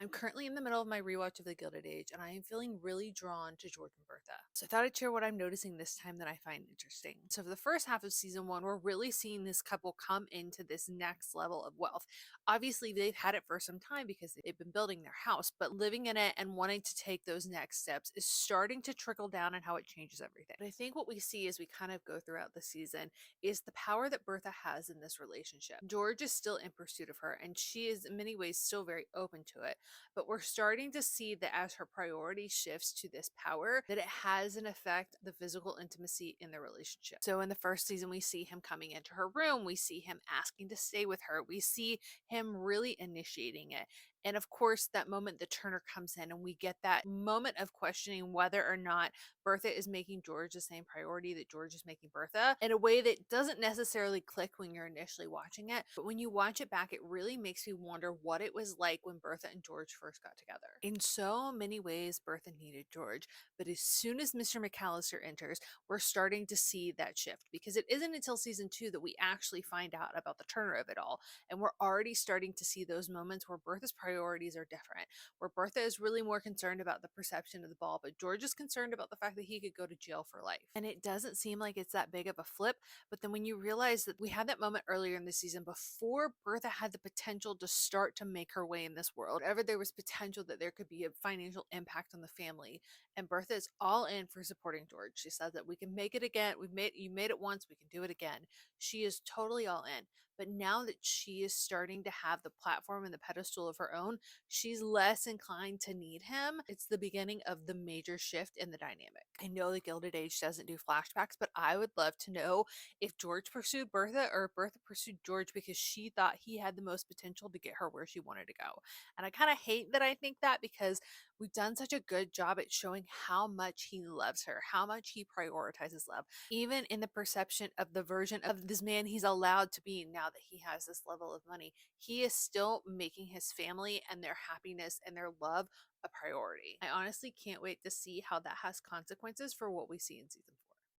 I'm currently in the middle of my rewatch of The Gilded Age, and I am feeling really drawn to George and Bertha. So I thought I'd share what I'm noticing this time that I find interesting. So for the first half of season one, we're really seeing this couple come into this next level of wealth. Obviously, they've had it for some time because they've been building their house, but living in it and wanting to take those next steps is starting to trickle down and how it changes everything. But I think what we see as we kind of go throughout the season is the power that Bertha has in this relationship. George is still in pursuit of her, and she is in many ways still very open to it, but we're starting to see that as her priority shifts to this power, that it has an effect the physical intimacy in the relationship. So in the first season, we see him coming into her room, we see him asking to stay with her, we see him really initiating it. And of course, that moment the Turner comes in and we get that moment of questioning whether or not Bertha is making George the same priority that George is making Bertha, in a way that doesn't necessarily click when you're initially watching it. But when you watch it back, it really makes me wonder what it was like when Bertha and George first got together. In so many ways, Bertha needed George, but as soon as Mr. McAllister enters, we're starting to see that shift, because it isn't until season two that we actually find out about the Turner of it all. And we're already starting to see those moments where Bertha's priorities are different, where Bertha is really more concerned about the perception of the ball, but George is concerned about the fact that he could go to jail for life. And it doesn't seem like it's that big of a flip, but then when you realize that we had that moment earlier in the season before Bertha had the potential to start to make her way in this world, wherever there was potential that there could be a financial impact on the family, and Bertha is all in for supporting George. She says that we can make it again. You made it once, we can do it again. She is totally all in. But now that she is starting to have the platform and the pedestal of her own, she's less inclined to need him. It's the beginning of the major shift in the dynamic. I know the Gilded Age doesn't do flashbacks, but I would love to know if George pursued Bertha or if Bertha pursued George because she thought he had the most potential to get her where she wanted to go. And I kind of hate that I think that, because we've done such a good job at showing how much he loves her, how much he prioritizes love, even in the perception of the version of this man he's allowed to be now that he has this level of money. He is still making his family and their happiness and their love a priority. I honestly can't wait to see how that has consequences for what we see in season 4.